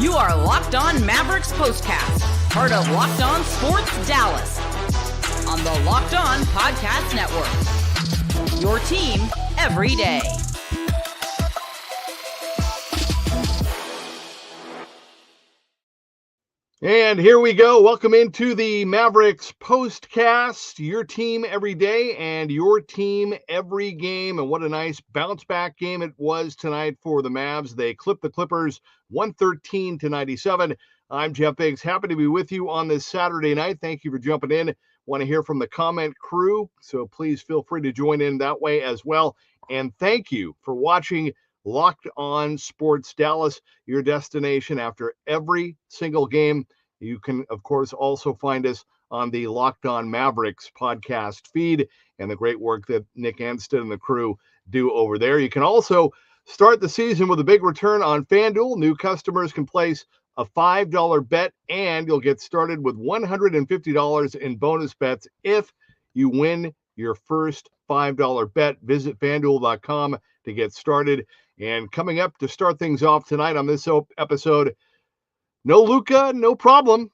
You are Locked On Mavericks POSTCAST, part of Locked On Sports Dallas, on the Locked On Podcast Network. Your team every day. And here we go. Welcome into the Mavericks POSTCAST, your team every day and your team every game. And what a nice bounce back game it was tonight for the Mavs. They clipped the Clippers 113-97. I'm Jeff Biggs. Happy to be with you on this Saturday night. Thank you for jumping in. Want to hear from the comment crew, so please feel free to join in that way as well. And thank you for watching Locked On Sports Dallas, your destination after every single game. You can, of course, also find us on the Locked On Mavericks podcast feed and the great work that Nick Anstead and the crew do over there. You can also start the season with a big return on FanDuel. New customers can place a $5 bet, and you'll get started with $150 in bonus bets if you win your first $5 bet. Visit FanDuel.com to get started. And coming up to start things off tonight on this episode, no Luka, no problem.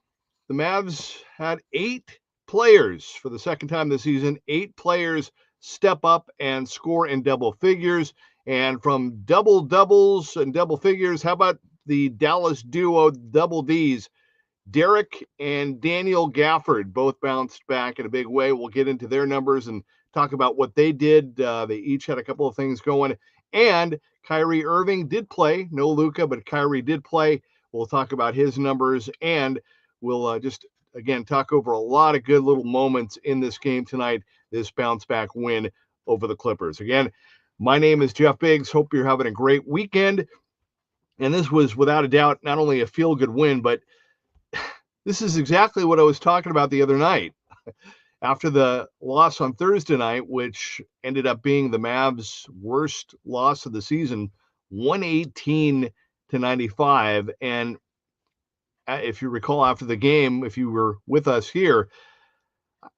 The Mavs had 8 players for the second time this season. 8 players step up and score in double figures. And from double doubles and double figures, how about the Dallas duo double Ds? Derek and Daniel Gafford both bounced back in a big way. We'll get into their numbers and talk about what they did. They each had a couple of things going. And Kyrie Irving did play. No Luka, but Kyrie did play. We'll talk about his numbers, and we'll just, again, talk over a lot of good little moments in this game tonight, this bounce-back win over the Clippers. Again, my name is Jeff Biggs. Hope you're having a great weekend. And this was, without a doubt, not only a feel-good win, but this is exactly what I was talking about the other night. After the loss on Thursday night, which ended up being the Mavs' worst loss of the season, 118-95. And if you recall, after the game, if you were with us here,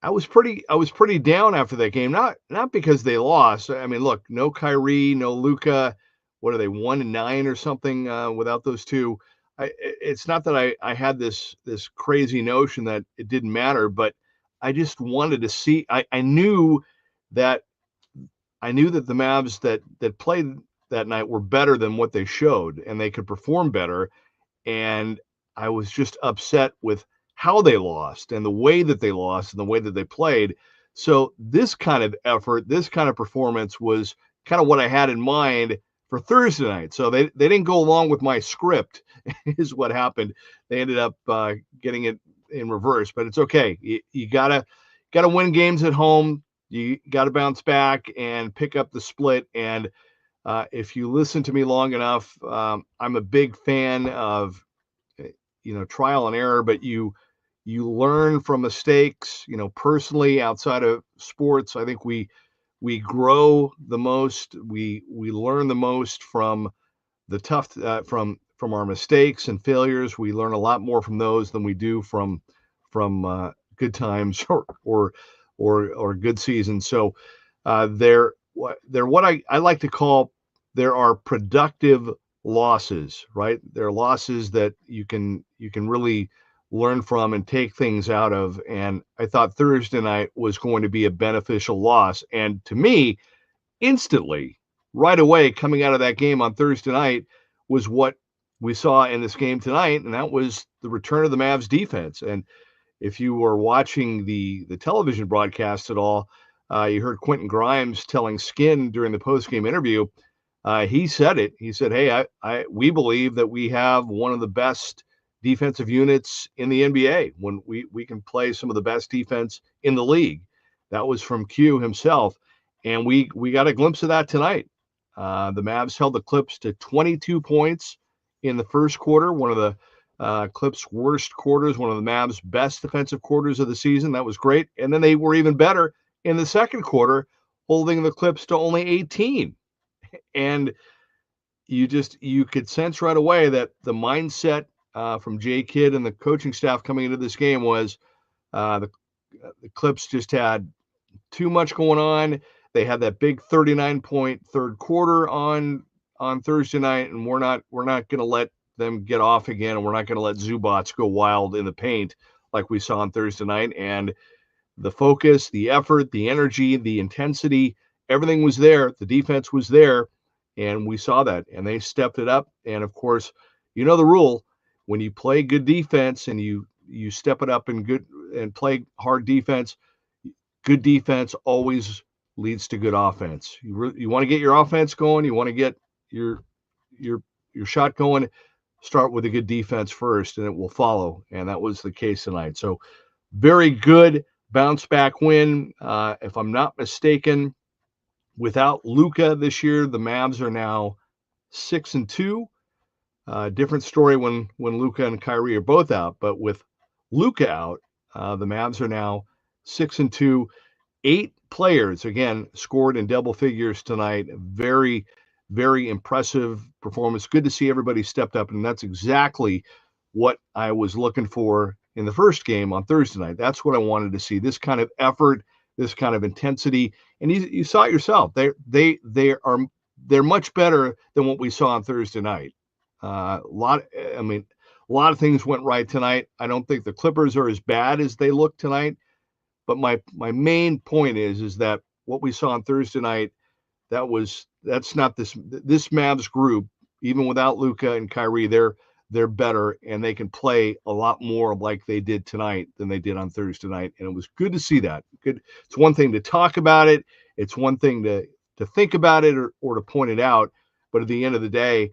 I was pretty down after that game. Not because they lost. I mean, look, no Kyrie, no Luka. What are they, 1-9 or something without those two? It's not that I had this crazy notion that it didn't matter, but I just wanted to see. I knew that the Mavs that played that night were better than what they showed, and they could perform better. And I was just upset with how they lost and the way that they lost and the way that they played. So this kind of effort, this kind of performance was kind of what I had in mind for Thursday night. So they didn't go along with my script is what happened. They ended up getting it in reverse, but it's okay. You gotta win games at home. You gotta bounce back and pick up the split. And if you listen to me long enough, I'm a big fan of trial and error, but you learn from mistakes. Personally, outside of sports, I think we grow the most. We learn the most from the tough from our mistakes and failures. We learn a lot more from those than we do from good times or good seasons. So they're what I like to call, there are productive losses, right? They're losses that you can really learn from and take things out of. And I thought Thursday night was going to be a beneficial loss. And to me, instantly, right away, coming out of that game on Thursday night was what we saw in this game tonight, and that was the return of the Mavs defense. And if you were watching the television broadcast at all, you heard Quinton Grimes telling Skin during the post-game interview. He said it. He said, "Hey, we believe that we have one of the best defensive units in the NBA. When we can play some of the best defense in the league." That was from Q himself, and we got a glimpse of that tonight. The Mavs held the Clips to 22 points in the first quarter, one of the Clips' worst quarters, one of the Mavs' best defensive quarters of the season. That was great. And then they were even better in the second quarter, holding the Clips to only 18. And you could sense right away that the mindset from Jay Kidd and the coaching staff coming into this game was the Clips just had too much going on. They had that big 39-point third quarter on Thursday night, and we're not going to let them get off again, and we're not going to let Zubats go wild in the paint like we saw on Thursday night. And the focus, the effort, the energy, the intensity, everything was there. The defense was there, and we saw that, and they stepped it up. And of course, you know the rule: when you play good defense and you step it up and play hard defense, good defense always leads to good offense. You want to get your offense going, you want to get your shot going, start with a good defense first, and it will follow. And that was the case tonight. So very good bounce back win. If I'm not mistaken, without Luka this year, the Mavs are now 6-2. Different story when Luka and Kyrie are both out, but with Luka out, the Mavs are now 6-2. 8 players again scored in double figures tonight. Very, very impressive performance. Good to see everybody stepped up, and that's exactly what I was looking for in the first game on Thursday night. That's what I wanted to see. This kind of effort, this kind of intensity, and you saw it yourself. They're much better than what we saw on Thursday night. A lot of things went right tonight. I don't think the Clippers are as bad as they look tonight, but my main point is that what we saw on Thursday night, that's not this Mavs group. Even without Luka and Kyrie, they're better, and they can play a lot more like they did tonight than they did on Thursday night. And it was good to see that. Good. It's one thing to talk about it. It's one thing to think about it or to point it out. But at the end of the day,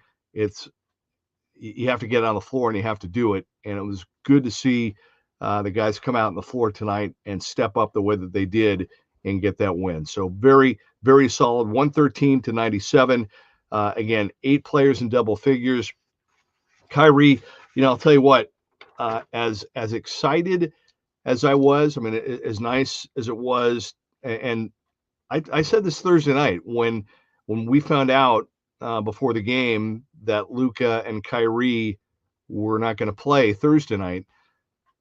you have to get on the floor and you have to do it. And it was good to see the guys come out on the floor tonight and step up the way that they did and get that win. So very, very solid, 113-97. Again, 8 players in double figures. Kyrie, I'll tell you what, as excited as I was, as nice as it was, and I said this Thursday night when we found out before the game that Luka and Kyrie were not going to play Thursday night,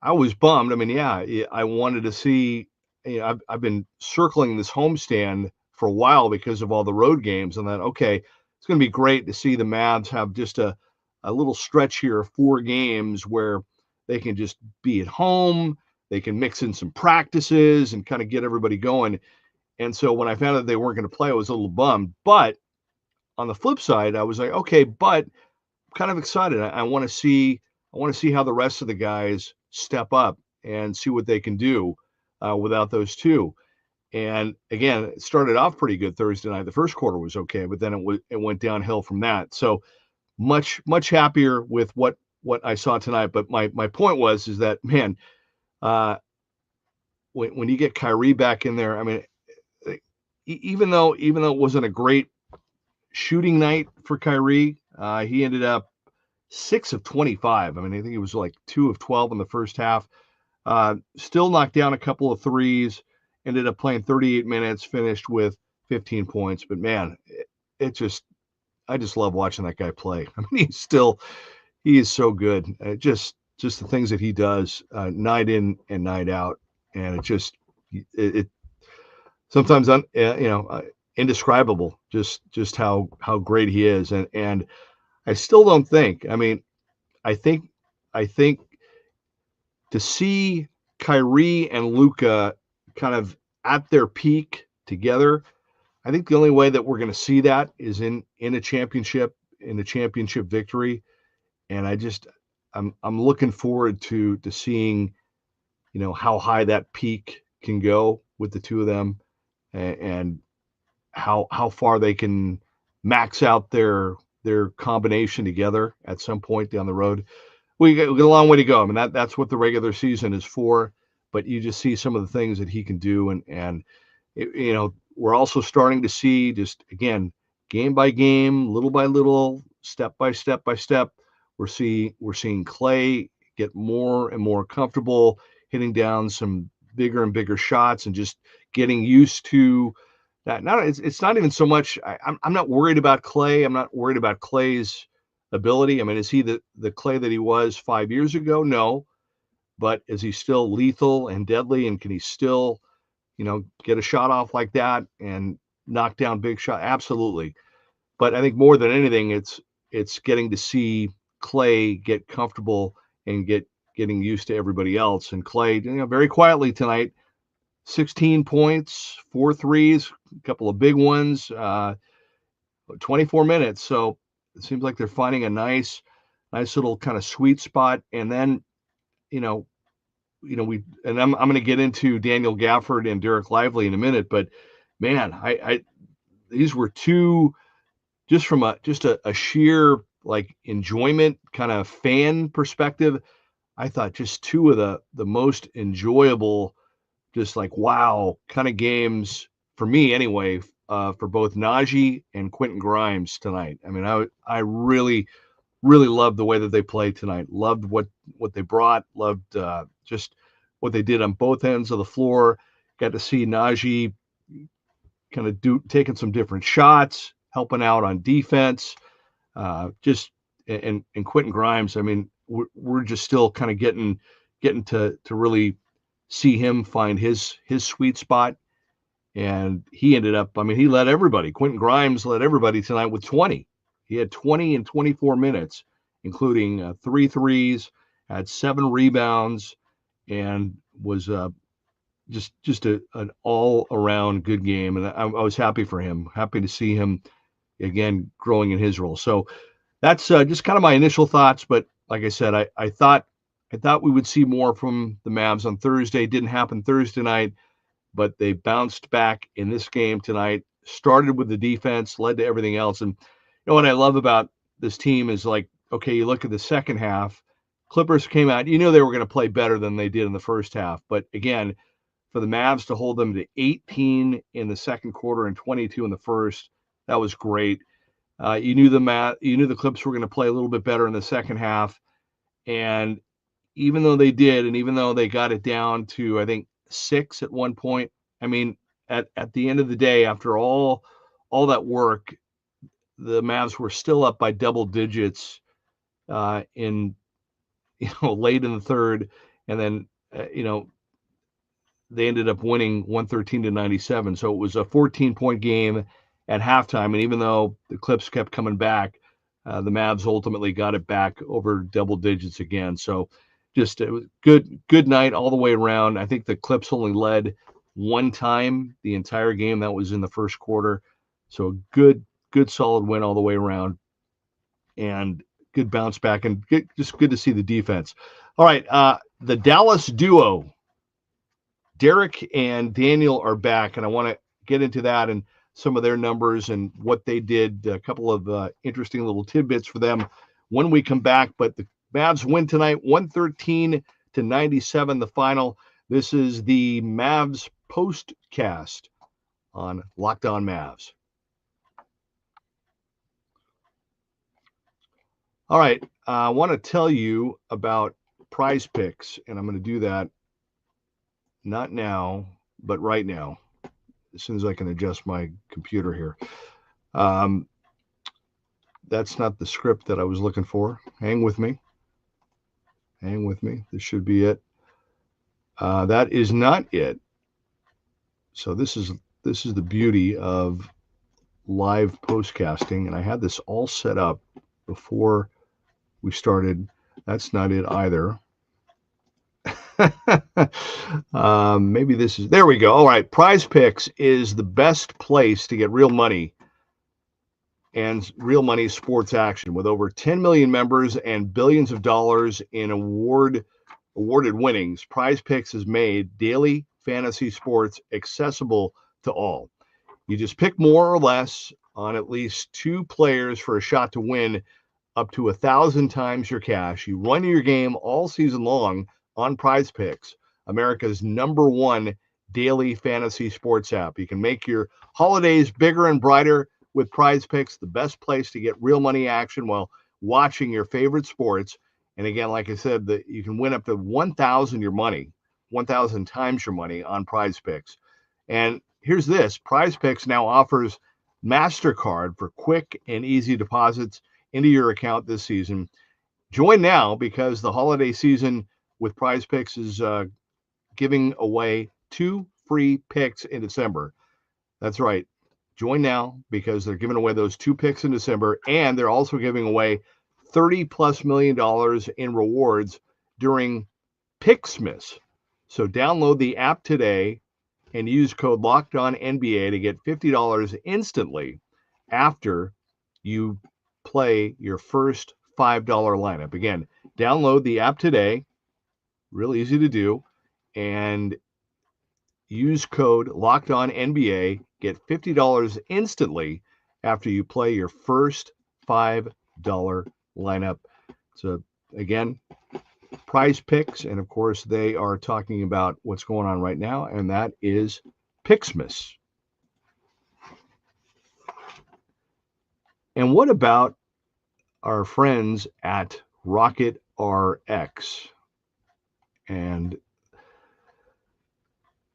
I was bummed. I wanted to see, I've been circling this homestand for a while because of all the road games, and that, okay, it's going to be great to see the Mavs have just a little stretch here of 4 games where they can just be at home. They can mix in some practices and kind of get everybody going. And so when I found out they weren't going to play, I was a little bummed. But on the flip side, I was like, okay, but I'm kind of excited. I want to see how the rest of the guys step up and see what they can do without those two. And again, it started off pretty good Thursday night. The first quarter was okay, but then it went downhill from that. So much happier with what I saw tonight. But my point is that, man, when you get Kyrie back in there, even though it wasn't a great shooting night for Kyrie, he ended up 6 of 25. I think he was like 2 of 12 in the first half. Still knocked down a couple of threes. Ended up playing 38 minutes. Finished with 15 points. But man, I just love watching that guy play. He is so good. Just the things that he does night in and night out, and it sometimes indescribable. Just how great he is, and I still don't think. I think to see Kyrie and Luka kind of at their peak together, I think the only way that we're going to see that is in a championship victory. And I'm looking forward to seeing, how high that peak can go with the two of them, and how far they can max out their combination together at some point down the road. We got a long way to go. That's what the regular season is for, but you just see some of the things that he can do. And we're also starting to see, just again, game by game, little by little, step by step, we're seeing Klay get more and more comfortable hitting down some bigger and bigger shots and just getting used to that. It's not even so much. I'm not worried about Klay. I'm not worried about Klay's ability. Is he the Klay that he was 5 years ago? No, but is he still lethal and deadly? And can he still, get a shot off like that and knock down big shot? Absolutely. But I think more than anything, it's getting to see Klay get comfortable and getting used to everybody else. And Klay, very quietly tonight, 16 points, 4 threes, a couple of big ones, 24 minutes. So it seems like they're finding a nice little kind of sweet spot. And then, I'm going to get into Daniel Gafford and Derek Lively in a minute, but man, these were two, just from a sheer like enjoyment kind of fan perspective, I thought just two of the most enjoyable, just like wow kind of games for me anyway, for both Najee and Quinton Grimes tonight. I mean, I really loved the way that they played tonight. Loved what they brought. Loved just what they did on both ends of the floor. Got to see Najee kind of taking some different shots, helping out on defense. And Quinton Grimes. I mean, we're just still kind of getting to really see him find his sweet spot. And he ended up, I mean, he led everybody. Quinton Grimes led everybody tonight with 20. He had 20 in 24 minutes, including 3 threes, had 7 rebounds, and was just an all-around good game. And I was happy for him, happy to see him, again, growing in his role. So that's just kind of my initial thoughts. But like I said, I thought we would see more from the Mavs on Thursday. Didn't happen Thursday night, but they bounced back in this game tonight, started with the defense, led to everything else. And what I love about this team is, like, okay, you look at the second half, Clippers came out, they were going to play better than they did in the first half. But again, for the Mavs to hold them to 18 in the second quarter and 22 in the first, that was great. You knew the Clips were going to play a little bit better in the second half. And even though they did, and even though they got it down to, I think, 6 at one point, I mean, at the end of the day, after all that work, the Mavs were still up by double digits in late in the third, and then they ended up winning 113-97. So it was a 14-point game at halftime, and even though the Clips kept coming back, the Mavs ultimately got it back over double digits again. So just it was good night all the way around. I think the Clips only led one time the entire game. That was in the first quarter. So good solid win all the way around, and good bounce back, and just good to see the defense. All right, the Dallas duo, Derek and Daniel, are back, and I want to get into that and some of their numbers and what they did. A couple of interesting little tidbits for them when we come back. But the Mavs win tonight, 113-97, the final. This is the Mavs POSTCAST on Locked On Mavs. All right, I want to tell you about Prize Picks, and I'm going to do that not now, but right now, as soon as I can adjust my computer here. That's not the script that I was looking for. Hang with me. This should be it. That is not it. So this is the beauty of live postcasting, and I had this all set up before we started. That's not it either. Maybe this is, there we go. All right. Prize Picks is the best place to get real money and real money sports action. With over 10 million members and billions of dollars in awarded winnings, Prize Picks has made daily fantasy sports accessible to all. You just pick more or less on at least 2 players for a shot to win up to 1,000 times your cash. You run your game all season long on Prize Picks, America's #1 daily fantasy sports app. You can make your holidays bigger and brighter with Prize Picks, the best place to get real money action while watching your favorite sports. And again, like I said, you can win up to 1,000 times your money on Prize Picks. And here's this: Prize Picks now offers MasterCard for quick and easy deposits into your account this season. Join now, because the holiday season with Prize Picks is giving away 2 free picks in December. That's right. Join now, because they're giving away those 2 picks in December, and they're also giving away $30+ million in rewards during Picksmas. So download the app today and use code LOCKEDONNBA to get $50 instantly after you play your first $5 lineup. Again, download the app today, real easy to do, and use code LOCKEDONNBA, get $50 instantly after you play your first $5 lineup. So again, Prize Picks, and of course they are talking about what's going on right now, and that is Picksmas. And what about our friends at Rocket RX? And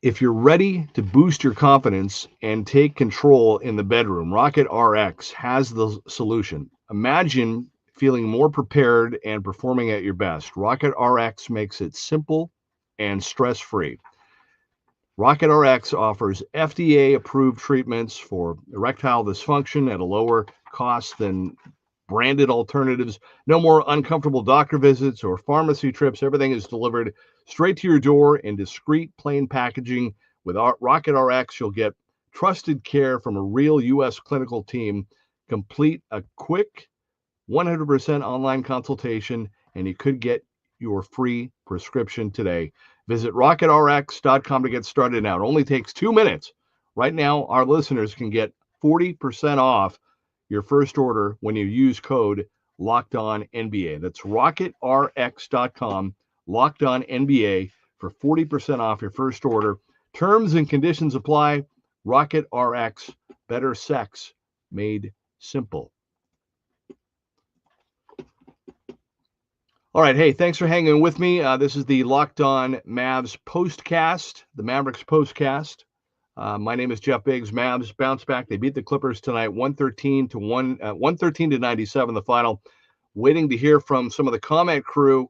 if you're ready to boost your confidence and take control in the bedroom, Rocket RX has the solution. Imagine feeling more prepared and performing at your best. Rocket RX makes it simple and stress-free. Rocket RX offers FDA-approved treatments for erectile dysfunction at a lower cost than branded alternatives. No more uncomfortable doctor visits or pharmacy trips. Everything is delivered straight to your door in discreet, plain packaging. With Rocket RX, you'll get trusted care from a real U.S. clinical team. Complete a quick 100% online consultation, and you could get your free prescription today. Visit rocketrx.com to get started now. It only takes 2 minutes. Right now, our listeners can get 40% off your first order when you use code LOCKEDONNBA. That's rocketrx.com, LOCKEDONNBA, for 40% off your first order. Terms and conditions apply. Rocket RX, better sex made simple. All right, hey, thanks for hanging with me. This is the Locked On Mavs POSTCAST, the Mavericks POSTCAST. My name is Jeff Biggs. Mavs bounce back. They beat the Clippers tonight, 113 to 97, the final. Waiting to hear from some of the comment crew.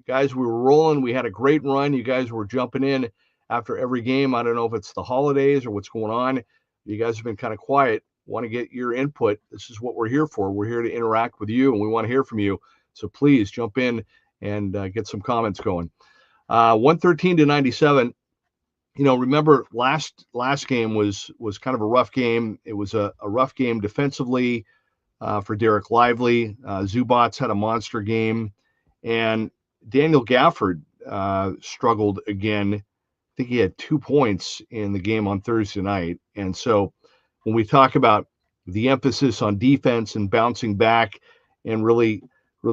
Guys, we were rolling. We had a great run. You guys were jumping in after every game. I don't know if it's the holidays or what's going on. You guys have been kind of quiet. Want to get your input. This is what we're here for. We're here to interact with you, and we want to hear from you. So please jump in and get some comments going. 113 to 97. You know, remember last game was kind of a rough game. It was a rough game defensively for Derek Lively. Zubats had a monster game, and Daniel Gafford struggled again. I think he had 2 points in the game on Thursday night. And so when we talk about the emphasis on defense and bouncing back and really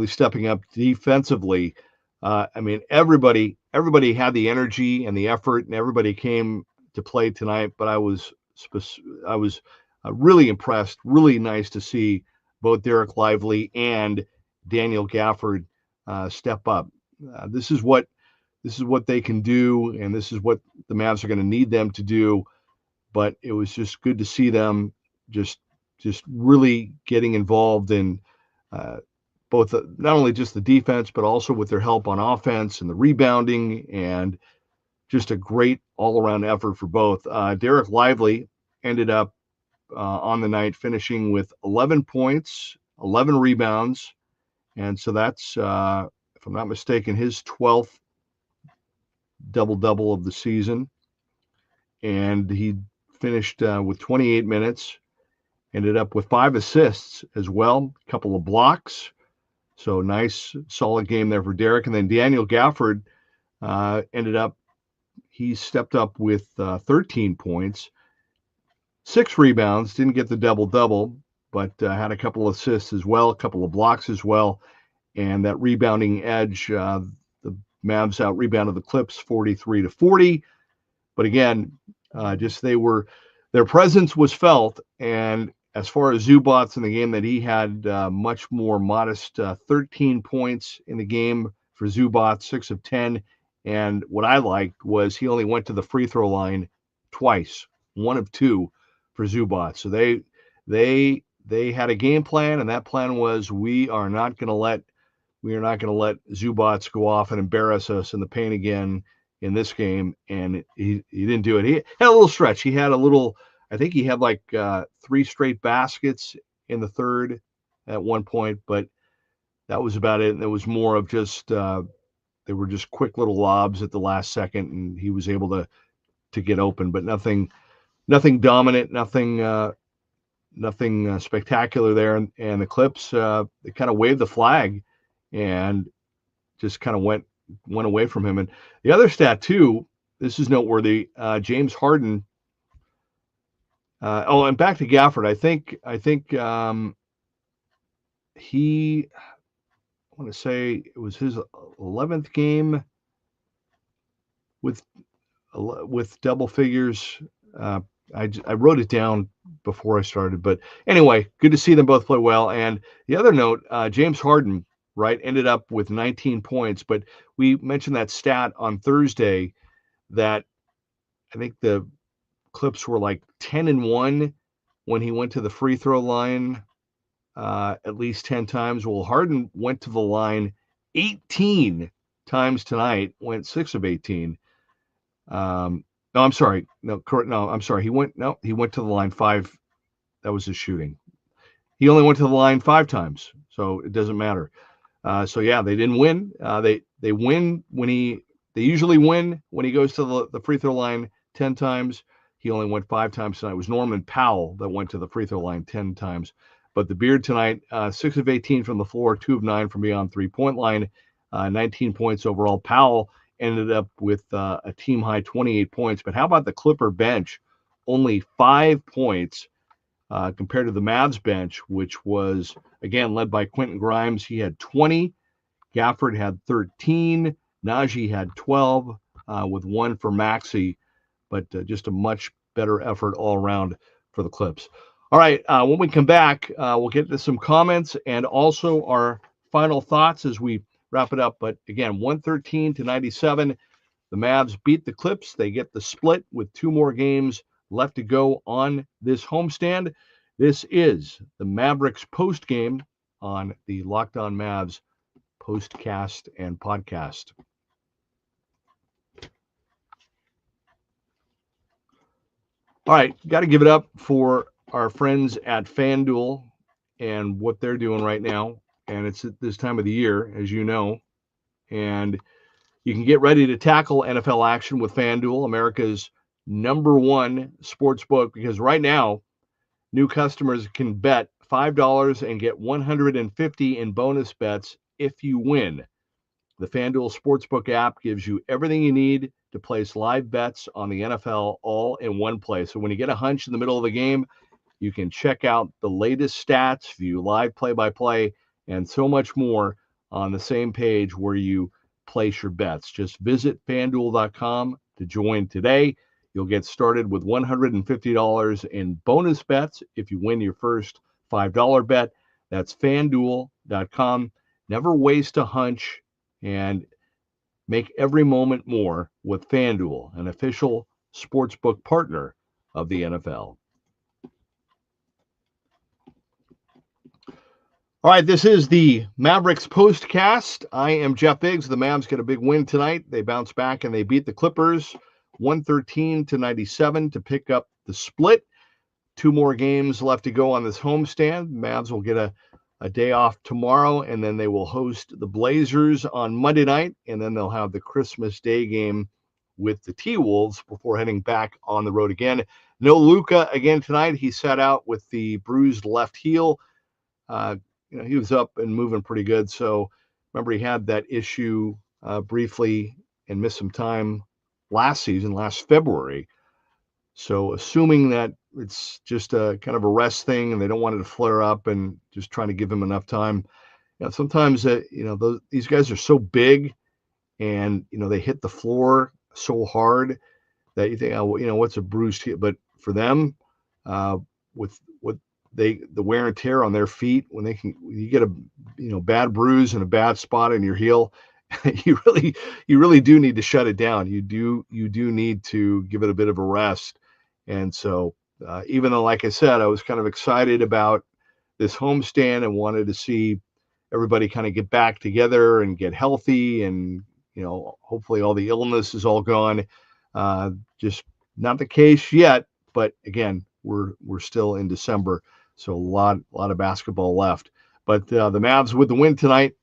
stepping up defensively, I mean, everybody had the energy and the effort, and everybody came to play tonight. But I was really impressed. Really nice to see both Derek Lively and Daniel Gafford step up. This is what they can do, and this is what the Mavs are going to need them to do. But it was just good to see them just really getting involved in both not only just the defense, but also with their help on offense and the rebounding, and just a great all-around effort for both. Derek Lively ended up on the night finishing with 11 points, 11 rebounds, and so that's, if I'm not mistaken, his 12th double-double of the season. And he finished with 28 minutes, ended up with 5 assists as well, a couple of blocks. So nice, solid game there for Derek. And then Daniel Gafford he stepped up with 13 points, 6 rebounds, didn't get the double-double, but had a couple of assists as well, a couple of blocks as well. And that rebounding edge, the Mavs out-rebounded the Clips 43-40. But again, their presence was felt. And as far as Zubats in the game, that he had much more modest 13 points in the game for Zubats, 6 of 10. And what I liked was he only went to the free throw line twice, 1 of 2 for Zubats. So they had a game plan, and that plan was we are not going to let Zubats go off and embarrass us in the paint again in this game. And he didn't do it. He had a little stretch. He had I think he had like 3 straight baskets in the third at one point, but that was about it. And it was more of just they were just quick little lobs at the last second, and he was able to get open, but nothing dominant, nothing spectacular there. And the Clips they kind of waved the flag and just kind of went away from him. And the other stat too, this is noteworthy. James Harden. And back to Gafford. I think he. I want to say it was his 11th game with double figures. I wrote it down before I started, but anyway, good to see them both play well. And the other note, James Harden, right, ended up with 19 points, but we mentioned that stat on Thursday that I think the Clips were like 10-1 when he went to the free throw line at least 10 times. Well, Harden went to the line 18 times tonight, went 6 of 18. No, I'm sorry. No, correct. No, I'm sorry. He went to the line 5. That was his shooting. He only went to the line 5 times, so it doesn't matter. So yeah, they didn't win. They win they usually win when he goes to the free throw line 10 times. He only went 5 times tonight. It was Norman Powell that went to the free throw line 10 times. But the Beard tonight, 6 of 18 from the floor, 2 of 9 from beyond 3-point line, 19 points overall. Powell ended up with a team-high 28 points. But how about the Clipper bench? Only 5 points compared to the Mavs bench, which was, again, led by Quinton Grimes. He had 20. Gafford had 13. Najee had 12 with 1 for Maxey. But just a much better effort all around for the Clips. All right, when we come back, we'll get to some comments and also our final thoughts as we wrap it up. But again, 113-97, the Mavs beat the Clips. They get the split with 2 more games left to go on this homestand. This is the Mavericks post game on the Locked On Mavs postcast and podcast. All right, got to give it up for our friends at FanDuel and what they're doing right now. And it's at this time of the year, as you know. And you can get ready to tackle NFL action with FanDuel, America's #1 sports book, because right now, new customers can bet $5 and get $150 in bonus bets if you win. The FanDuel Sportsbook app gives you everything you need to place live bets on the NFL all in one place. So when you get a hunch in the middle of the game, you can check out the latest stats, view live play-by-play, and so much more on the same page where you place your bets. Just visit FanDuel.com to join today. You'll get started with $150 in bonus bets if you win your first $5 bet. That's FanDuel.com. Never waste a hunch and make every moment more with FanDuel, an official sportsbook partner of the NFL. All right, this is the Mavericks postcast. I am Jeff Biggs. The Mavs get a big win tonight. They bounce back and they beat the Clippers 113-97 to pick up the split. 2 more games left to go on this homestand. Mavs will get a day off tomorrow, and then they will host the Blazers on Monday night, and then they'll have the Christmas Day game with the T-Wolves before heading back on the road again. No Luka again tonight. He sat out with the bruised left heel. He was up and moving pretty good. So remember, he had that issue briefly and missed some time last February. So assuming that it's just a kind of a rest thing and they don't want it to flare up and just trying to give him enough time. Sometimes, these guys are so big and, they hit the floor so hard that you think, what's a bruised heel? But for them, with what the wear and tear on their feet, when you get a, bad bruise and a bad spot in your heel, you really do need to shut it down. You do need to give it a bit of a rest. And so, even though, like I said, I was kind of excited about this homestand and wanted to see everybody kind of get back together and get healthy, and hopefully all the illness is all gone. Just not the case yet, but again, we're still in December, so a lot of basketball left. But the Mavs with the win tonight,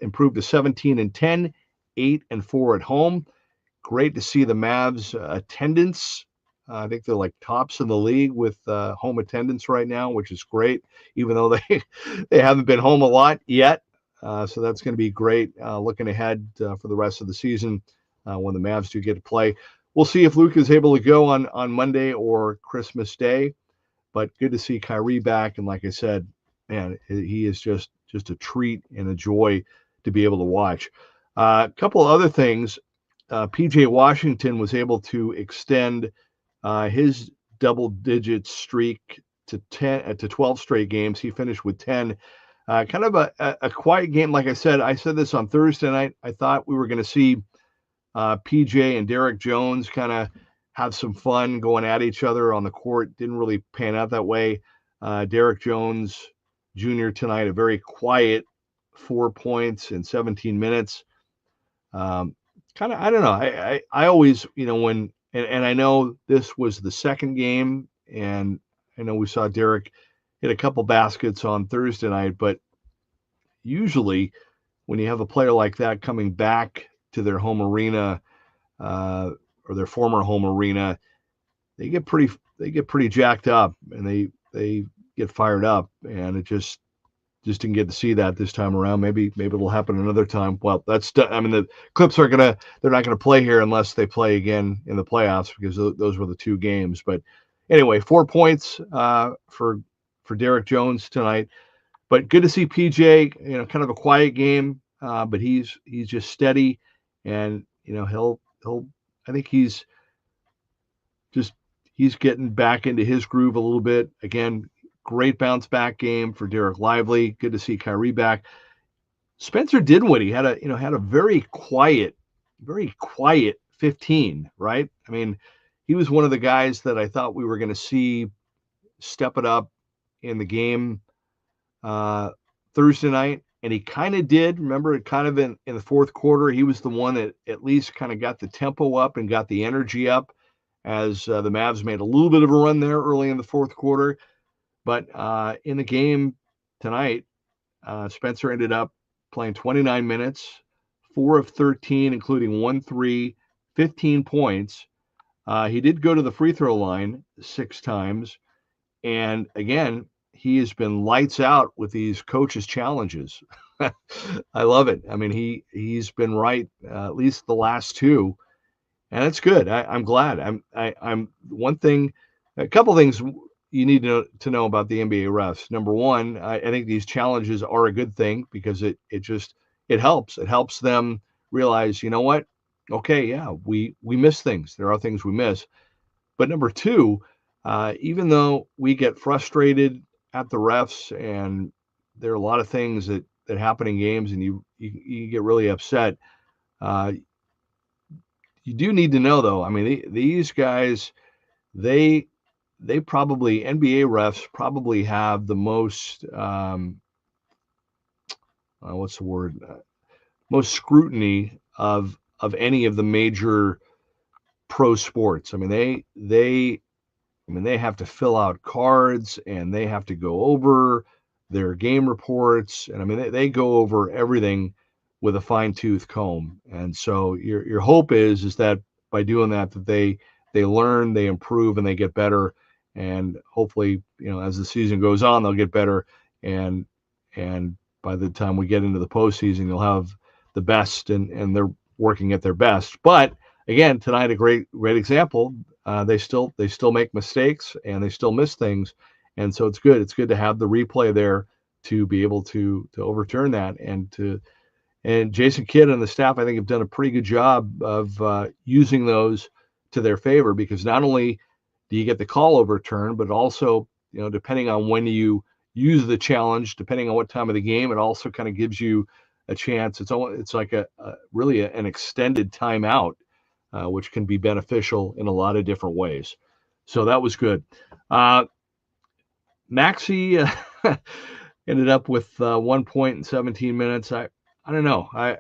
improved to 17-10, 8-4 at home. Great to see the Mavs attendance. I think they're like tops in the league with home attendance right now, which is great, even though they haven't been home a lot yet. So that's going to be great looking ahead for the rest of the season when the Mavs do get to play. We'll see if Luke is able to go on Monday or Christmas Day, but good to see Kyrie back. And like I said, man, he is just a treat and a joy to be able to watch. A couple of other things. PJ Washington was able to extend his double-digit streak to 12 straight games. He finished with 10. Kind of a quiet game. Like I said this on Thursday night. I thought we were going to see PJ and Derek Jones kind of have some fun going at each other on the court. Didn't really pan out that way. Derek Jones Jr. tonight, a very quiet 4 points in 17 minutes. Kind of, I don't know. I always, when, and I know this was the second game, and I know we saw Derek hit a couple baskets on Thursday night, but usually when you have a player like that coming back to their home arena or their former home arena, they get pretty jacked up and they get fired up, and it just didn't get to see that this time around. Maybe it'll happen another time. Well, the Clips they're not gonna play here unless they play again in the playoffs, because those were the two games. But anyway, 4 points for Derek Jones tonight. But good to see PJ. Kind of a quiet game, but he's just steady, and he'll. I think he's getting back into his groove a little bit again. Great bounce back game for Derek Lively. Good to see Kyrie back. Spencer Dinwiddie had a very quiet 15, right? I mean, he was one of the guys that I thought we were going to see step it up in the game Thursday night, and he kind of did. Remember, kind of in the fourth quarter, he was the one that at least kind of got the tempo up and got the energy up as the Mavs made a little bit of a run there early in the fourth quarter. But in the game tonight, Spencer ended up playing 29 minutes, 4 of 13, including 1 3, 15 points. He did go to the free throw line 6 times. And again, he has been lights out with these coaches' challenges. I love it. I mean, he's been right at least the last 2. And that's good. I'm glad. I'm one thing, a couple things you need to know about the NBA refs. Number one, I think these challenges are a good thing, because it helps. It helps them realize, you know what? Okay, yeah, we miss things. There are things we miss. But number two, even though we get frustrated at the refs, and there are a lot of things that happen in games, and you get really upset, you do need to know, though. I mean, these guys, they probably, NBA refs probably have the most most scrutiny of any of the major pro sports. I mean, they have to fill out cards, and they have to go over their game reports, and I mean, they go over everything with a fine-tooth comb. And so your hope is that by doing that they learn, they improve, and they get better. And hopefully, as the season goes on, they'll get better. And by the time we get into the postseason, you'll have the best, and they're working at their best. But again, tonight, a great example. They still make mistakes, and they still miss things. And so it's good. It's good to have the replay there to be able to overturn that. And Jason Kidd and the staff, I think, have done a pretty good job of using those to their favor, because not only do you get the call overturned, but also, depending on when you use the challenge, depending on what time of the game, it also kind of gives you a chance. It's like really an extended timeout, which can be beneficial in a lot of different ways. So that was good. Maxey ended up with 1 point in 17 minutes. I don't know. I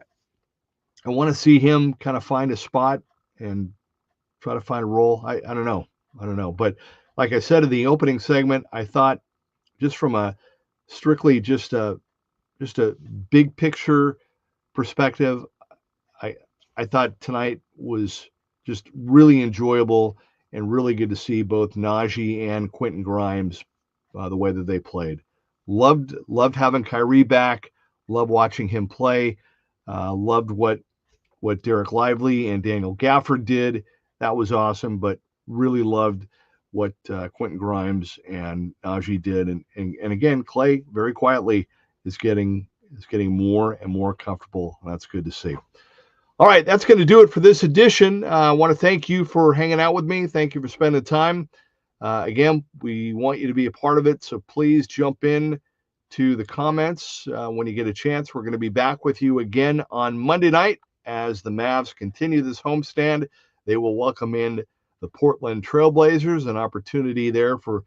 want to see him kind of find a spot and try to find a role. I don't know. But like I said in the opening segment, I thought, just from a strictly just a just a big picture perspective, I thought tonight was just really enjoyable and really good to see both Najee and Quinton Grimes, the way that they played. Loved having Kyrie back. Loved watching him play. Loved what Derek Lively and Daniel Gafford did. That was awesome. But really loved what Quinton Grimes and Najee did. And again, Klay very quietly is getting more and more comfortable. And that's good to see. All right, that's going to do it for this edition. I want to thank you for hanging out with me. Thank you for spending time. Again, we want you to be a part of it, so please jump in to the comments when you get a chance. We're going to be back with you again on Monday night as the Mavs continue this homestand. They will welcome in the Portland Trailblazers, an opportunity there for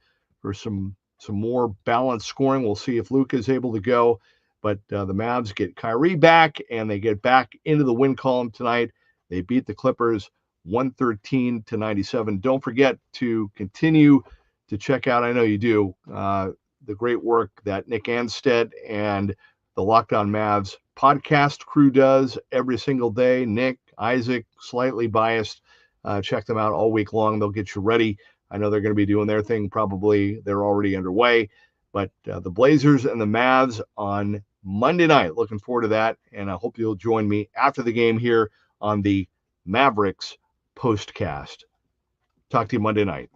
some more balanced scoring. We'll see if Luka is able to go. But the Mavs get Kyrie back, and they get back into the win column tonight. They beat the Clippers 113-97. Don't forget to continue to check out, I know you do, the great work that Nick Anstead and the Locked On Mavs podcast crew does every single day. Nick, Isaac, slightly biased. Check them out all week long. They'll get you ready. I know they're going to be doing their thing. Probably they're already underway. But the Blazers and the Mavs on Monday night. Looking forward to that. And I hope you'll join me after the game here on the Mavericks POSTCAST. Talk to you Monday night.